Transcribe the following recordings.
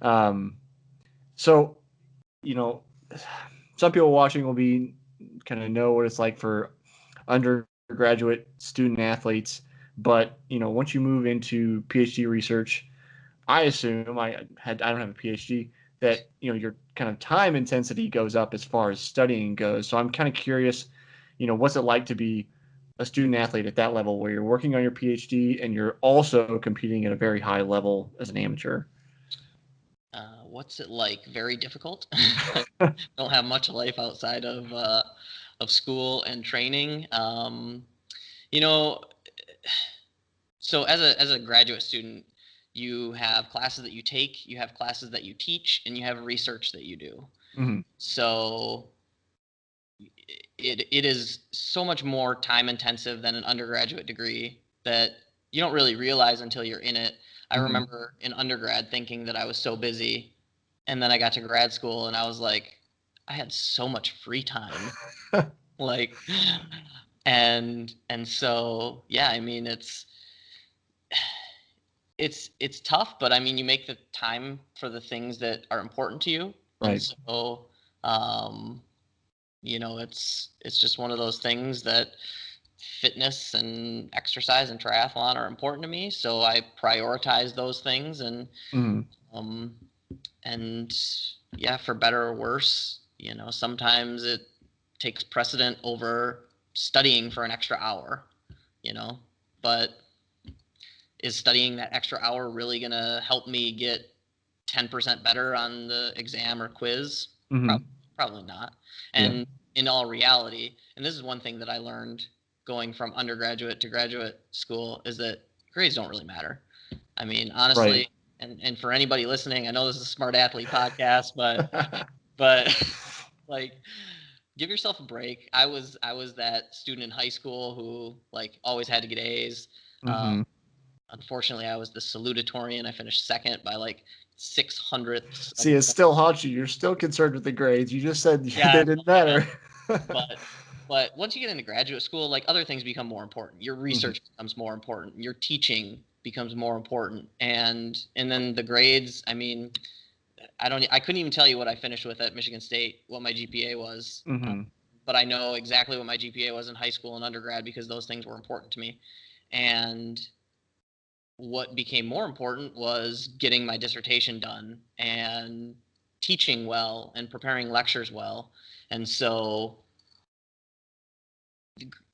Um, so, you know, some people watching will be kind of know what it's like for undergraduate student athletes, but once you move into PhD research, I assume I don't have a PhD, that your kind of time intensity goes up as far as studying goes. So I'm kind of curious, what's it like to be a student athlete at that level where you're working on your PhD and you're also competing at a very high level as an amateur? What's it like? Very difficult. Don't have much life outside of school and training. You know, so as a graduate student, you have classes that you take, you have classes that you teach, and you have research that you do. Mm-hmm. So it is so much more time intensive than an undergraduate degree that you don't really realize until you're in it. I Mm-hmm. remember in undergrad thinking that I was so busy, and then I got to grad school and I was like, I had so much free time. Like, and so yeah, I mean it's tough, but I mean you make the time for the things that are important to you. And Right. so um it's just one of those things that fitness and exercise and triathlon are important to me, so I prioritize those things. And Mm-hmm. um and yeah, for better or worse, sometimes it takes precedent over studying for an extra hour, you know but is studying that extra hour really going to help me get 10% better on the exam or quiz? Mm-hmm. Probably not. Yeah. And in all reality, and this is one thing that I learned going from undergraduate to graduate school, is that grades don't really matter. I mean, Right. honestly, and for anybody listening, I know this is a Smart Athlete podcast, but like, give yourself a break. I was that student in high school who like always had to get A's. Mm-hmm. Unfortunately, I was the salutatorian. I finished second by like 600ths of See, a it point. still haunts you. You're still concerned with the grades. You just said Yeah, they didn't matter. but but once you get into graduate school, like, other things become more important. Your Mm-hmm. research becomes more important. Your teaching becomes more important, and then the grades. I mean, I couldn't even tell you what I finished with at Michigan State, what my GPA was. Mm-hmm. But I know exactly what my GPA was in high school and undergrad because those things were important to me. And what became more important was getting my dissertation done and teaching well and preparing lectures well. And so,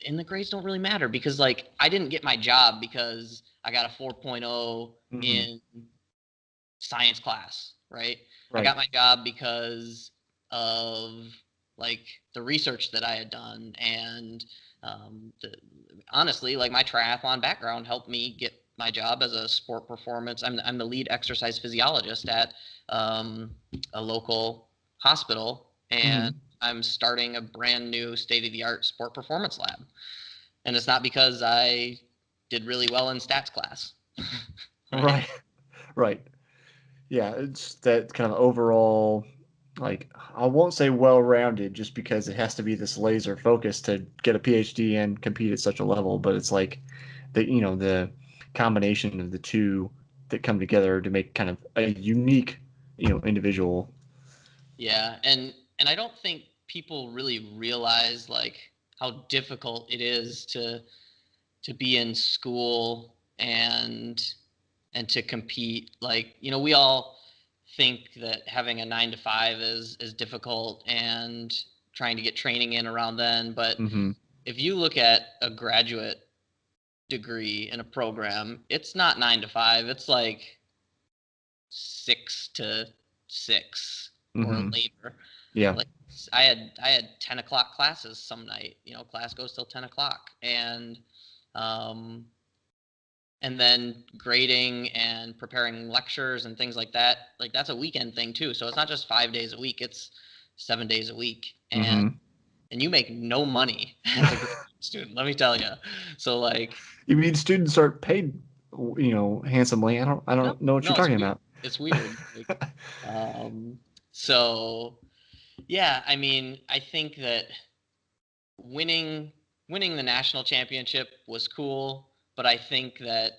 and the grades don't really matter because, like, I didn't get my job because I got a 4.0 Mm-hmm. in science class, right? I Right. got my job because of, like, the research that I had done. And the, honestly, like, my triathlon background helped me get my job as a sport performance. I'm the lead exercise physiologist at a local hospital, Mm-hmm. and I'm starting a brand new state-of-the-art sport performance lab. And it's not because I did really well in stats class, right? Right. Right. Yeah, it's that kind of overall, like, I won't say well-rounded just because it has to be this laser focus to get a PhD and compete at such a level, but it's like the combination of the two that come together to make kind of a unique, individual. Yeah, and I don't think people really realize, like, how difficult it is to be in school and to compete. Like, we all think that having a 9 to 5 is difficult and trying to get training in around then. But Mm-hmm. if you look at a graduate degree in a program, it's not 9 to 5. It's like 6 to 6 or Mm-hmm. later. Yeah. Like, I had 10 o'clock classes some night. Class goes till 10 o'clock, um, and then grading and preparing lectures and things like that. Like, that's a weekend thing too. So it's not just 5 days a week; it's 7 days a week, and Mm-hmm. you make no money as a graduate student. Let me tell you. So, like, You mean students aren't paid, handsomely? I no, don't know what you're no, it's talking weird. about. It's weird. Like, um, so yeah, I mean, I think that winning winning the national championship was cool, but I think that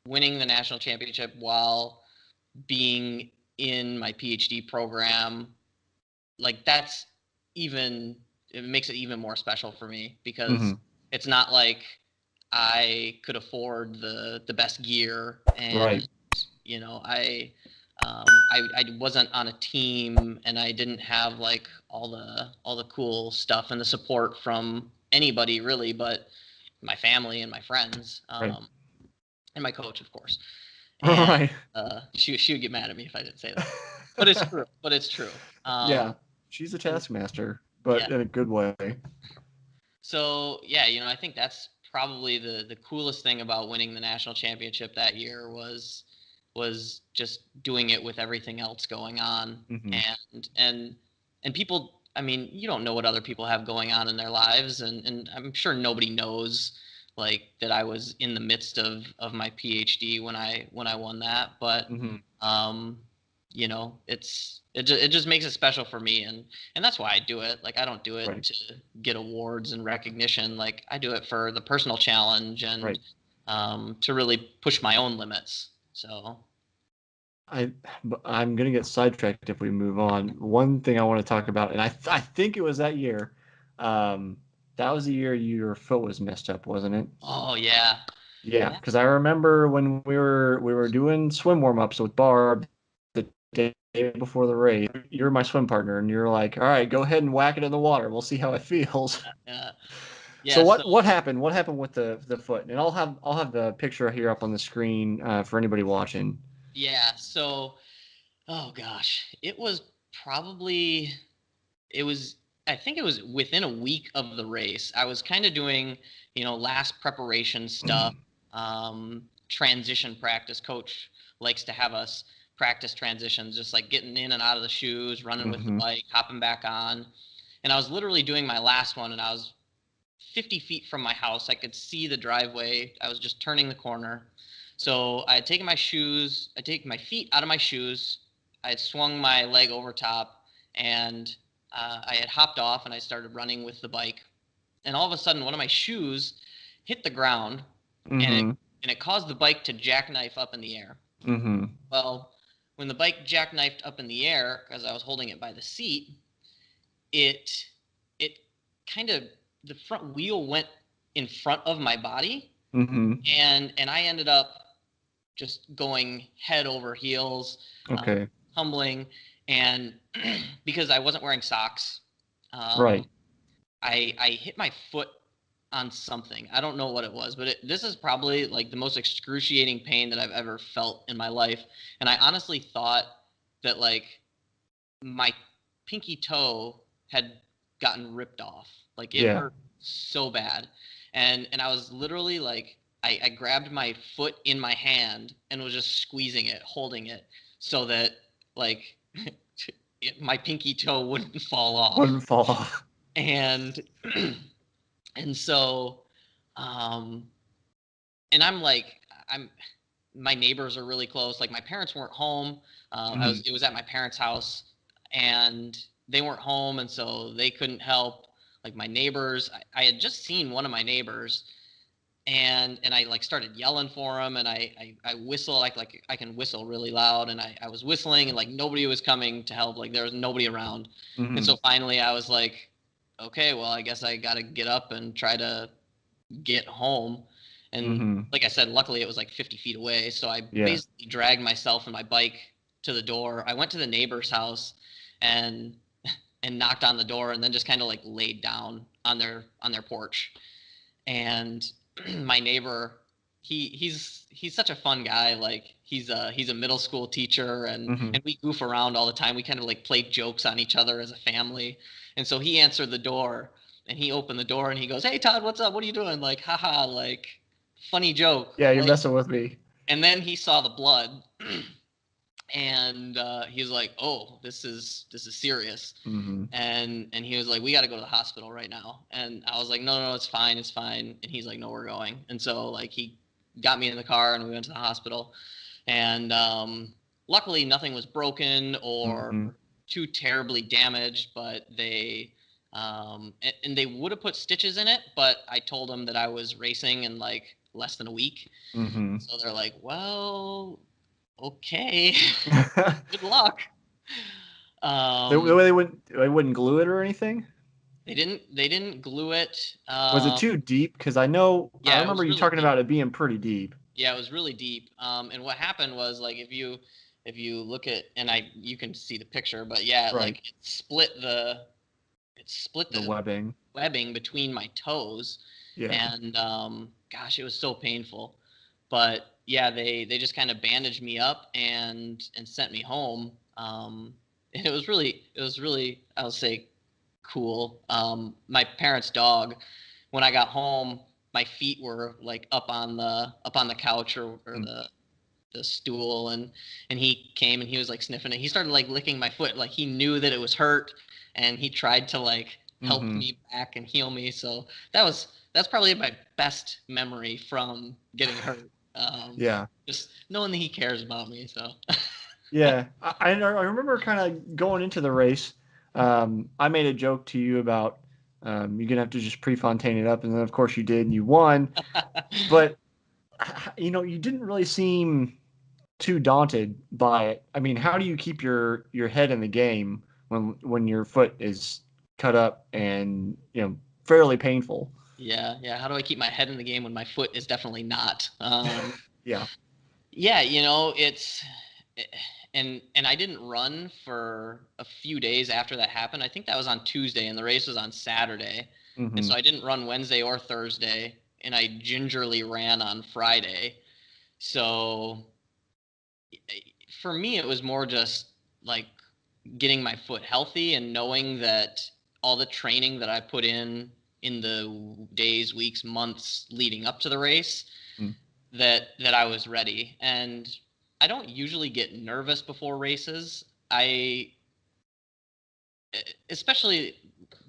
winning the national championship while being in my PhD program, like it makes it even more special for me, because it's not like I could afford the best gear, and Right. you know, I wasn't on a team, and I didn't have like all the cool stuff and the support from anybody really, but my family and my friends, Right. and my coach, of course. And Right. she would get mad at me if I didn't say that, but it's true. But it's true. Yeah. She's a And taskmaster, yeah. but in a good way. So yeah, you know, I think that's probably the coolest thing about winning the national championship that year was just doing it with everything else going on. Mm-hmm. And people, I mean, you don't know what other people have going on in their lives, and I'm sure nobody knows like that I was in the midst of my PhD when I won that. But Mm-hmm. um you know, it just makes it special for me, and that's why I do it. Like, I don't do it Right. to get awards and recognition. Like, I do it for the personal challenge, and Right. to really push my own limits. So I'm gonna get sidetracked if we move on. One thing I want to talk about, and I think it was that year. Um, that was the year your foot was messed up, wasn't it? oh yeah. Yeah, Yeah. because I remember when we were doing swim warm ups with Barb the day before the race. You were my swim partner, and you're like, "All right, go ahead and whack it in the water. We'll see how it feels." Yeah. So Yeah. So what happened? What happened with the foot? And I'll have the picture here up on the screen for anybody watching. yeah. So, oh gosh, probably it was I think it was within a week of the race. I was kind of doing, you know, last preparation stuff, transition practice. Coach likes to have us practice transitions, just like getting in and out of the shoes, running with the Mm-hmm. bike, hopping back on. And I was literally doing my last one, and I was 50 feet from my house. I could see the driveway. I was just turning the corner. So I had taken I take my feet out of my shoes. I had swung my leg over top, and I had hopped off, and I started running with the bike. And all of a sudden, one of my shoes hit the ground, and Mm-hmm. it caused the bike to jackknife up in the air. Mm-hmm. Well, when the bike jackknifed up in the air, because I was holding it by the seat, it it kind of the front wheel went in front of my body, Mm-hmm. and I ended up just going head over heels, uh, Okay. tumbling, and because I wasn't wearing socks, um, Right. I hit my foot on something. I don't know what it was, but this is probably like the most excruciating pain that I've ever felt in my life. And I honestly thought that like my pinky toe had gotten ripped off. Like, it Yeah. hurt so bad. And I was literally like, I grabbed my foot in my hand and was just squeezing it, holding it, so that like my pinky toe wouldn't fall off. Wouldn't fall off. And and so um and I'm my neighbors are really close. Like, my parents weren't home. Mm-hmm. It was at my parents' house, and they weren't home, and so they couldn't help. Like, my neighbors, I had just seen one of my neighbors, and I like started yelling for him, and I whistle like I can whistle really loud, and I was whistling, and like nobody was coming to help. Like, there was nobody around, and Mm-hmm. so finally I was like, okay, well, I guess I got to get up and try to get home. And Mm-hmm. like I said, luckily it was like 50 feet away. So I Yeah. basically dragged myself and my bike to the door. I went to the neighbor's house and knocked on the door, and then just kind of like laid down on their porch. And my neighbor, he's such a fun guy. Like, he's a middle school teacher, Mm-hmm. and we goof around all the time. We kind of like play jokes on each other as a family. And so he answered the door, and he opened the door, and he goes, "Hey Todd, what's up? What are you doing?" Like, haha, like, funny joke. Yeah, you're Like, messing with me. and then he saw the blood, and he was like, "Oh, this is serious." Mm-hmm. And he was like, "We got to go to the hospital right now." And I was like, "No, no, no, it's fine, it's fine." And he's like, "No, we're going." And so like he got me in the car, and we went to the hospital. And luckily nothing was broken or Mm-hmm. too terribly damaged, but and they would have put stitches in it, but I told them that I was racing in like less than a week. Mm-hmm. So they're like, "Well, okay, the good luck. way they wouldn't glue it or anything. They didn't glue it. Was it too deep? Because I Yeah, it remember was you really talking deep. about it being pretty deep. Yeah, it was really deep. And what happened was like if you look at, and you can see the picture, but yeah, Right. like it split the The webbing. webbing between my toes, Yeah. and gosh, it was so painful. But yeah, they just kind of bandaged me up and sent me home. And it was really I'll say cool. My parents' dog, when I got home, my feet were like up on the couch or Mm. the stool, and he came and he was like sniffing it. He started like licking my foot, like he knew that it was hurt, and he tried to like help Mm-hmm. me back and heal me. So that's probably my best memory from getting hurt. Yeah. Just knowing that he cares about me. So Yeah. I remember kind of going into the race. I made a joke to you about you're gonna have to just Prefontaine it up, and then of course you did, and you won. But you didn't really seem too daunted by it. I mean, how do you keep your head in the game when your foot is cut up and fairly painful? yeah, yeah. How do I keep my head in the game when my foot is definitely not? Yeah. Yeah, it's and I didn't run for a few days after that happened. I think that was on Tuesday and the race was on Saturday. And Hmm. so I didn't run Wednesday or Thursday, and I gingerly ran on Friday. So for me it was more just like getting my foot healthy and knowing that all the training that I put in the days, weeks, months leading up to the race, Mm. that I was ready. And I don't usually get nervous before races. Especially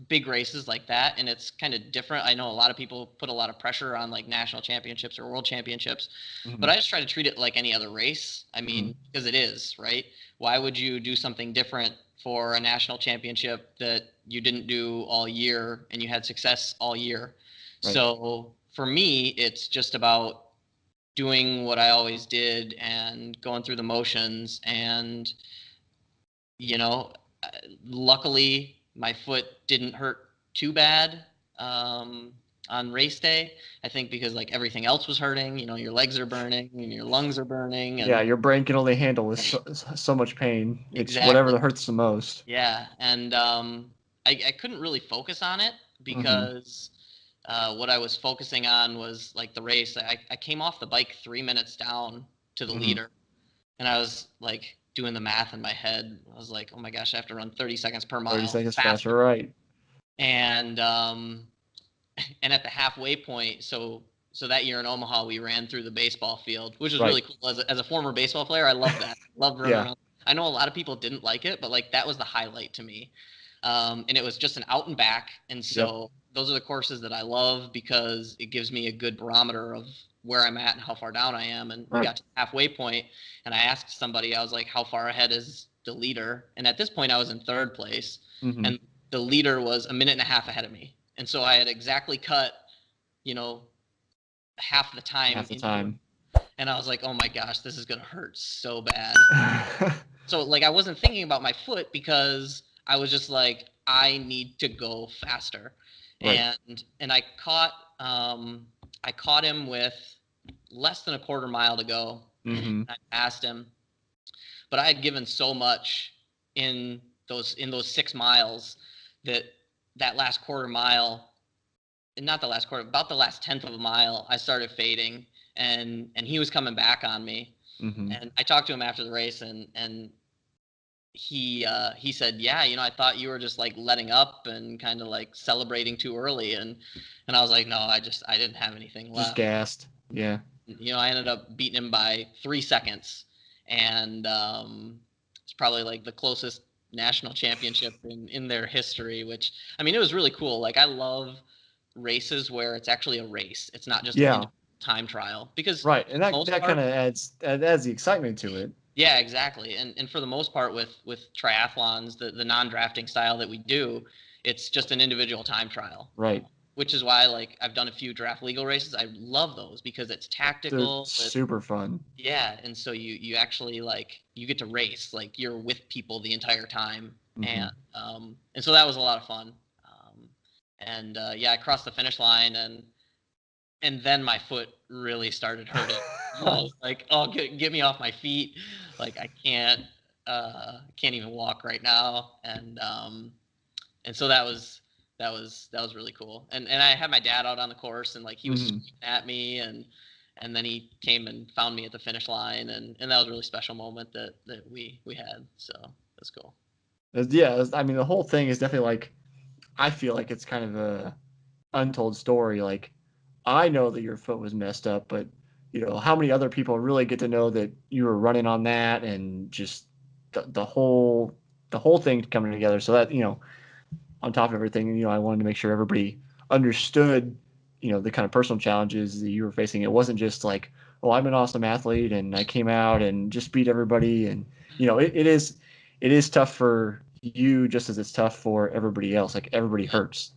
big races like that, and it's kind of different. I know a lot of people put a lot of pressure on like national championships or world championships, but Hmm. I just try to treat it like any other race. I mean, Hmm. because it is, right? Why would you do something different for a national championship that you didn't do all year and you had success all year? Right. So for me, it's just about doing what I always did and going through the motions. And you know, uh, luckily my foot didn't hurt too bad on race day. I think because like everything else was hurting, your legs are burning and your lungs are burning, Yeah, and your brain can only handle this so much pain. It's whatever exactly. that hurts the most. Yeah, and I couldn't really focus on it Hmm. because what I was focusing on was like the race. I came off the bike 3 minutes down to the Hmm. leader, and I was like doing the math in my head. I was like, oh my gosh, I have to run 30 seconds per 30 mile seconds faster, faster. right? And and at the halfway point, so that year in Omaha, we ran through the baseball field, which was Right. really cool. As a former baseball player, I love that. Love running Yeah. around. I know a lot of people didn't like it, but like that was the highlight to me. And it was just an out and back, and Yep. so those are the courses that I love because it gives me a good barometer of where I'm at and how far down I am. And we Right. got to the halfway point, and I asked somebody, I was like, "How far ahead is the leader?" And at this point, I was in third place, Hmm. and the leader was a minute and a half ahead of me. And so I had exactly cut, you know, half the time Half the into it. time. And I was like, oh my gosh, this is going to hurt so bad. So, like, I wasn't thinking about my foot because I was just like, I need to go faster. Right. And I caught him with less than a quarter mile to go. Hmm. I passed him, but I had given so much in those 6 miles that that last quarter mile, not the last quarter, about the last tenth of a mile, I started fading, and he was coming back on me. Hmm. And I talked to him after the race, and he said, yeah, I thought you were just like letting up and kind of like celebrating too early, and I was like, no, I didn't have anything Just left. gassed. Yeah. I ended up beating him by 3 seconds, and it's probably like the closest national championship in their history. Which, I mean, it was really cool. Like, I love races where it's actually a race. It's not just an Yeah. individual time trial, because Right. And for the that most that kind part, of adds the excitement to it. yeah, exactly. And for the most part, with triathlons, the non-drafting style that we do, it's just an individual time trial. Right. which is why like I've done a few draft legal races. I love those because it's They're tactical. super fun. Yeah, and so you actually like you get to race, like you're with people the entire time, Mm-hmm. and so that was a lot of fun. And yeah, I crossed the finish line, and then my foot really started hurting. I was like, oh, get me off my feet, like I can't even walk right now, and so that was really cool. And I had my dad out on the course, and like he was Mm-hmm. screaming at me, and then he came and found me at the finish line, and that was a really special moment that we had. So that's cool. Yeah, I mean, the whole thing is definitely like, I feel like it's kind of a untold story. Like, I know that your foot was messed up, but how many other people really get to know that you were running on that, and just the whole thing coming together. So that, on top of everything, I wanted to make sure everybody understood, the kind of personal challenges that you were facing. It wasn't just like, oh, I'm an awesome athlete and I came out and just beat everybody. And, it is tough for you just as it's tough for everybody else. Like, everybody Yep. hurts.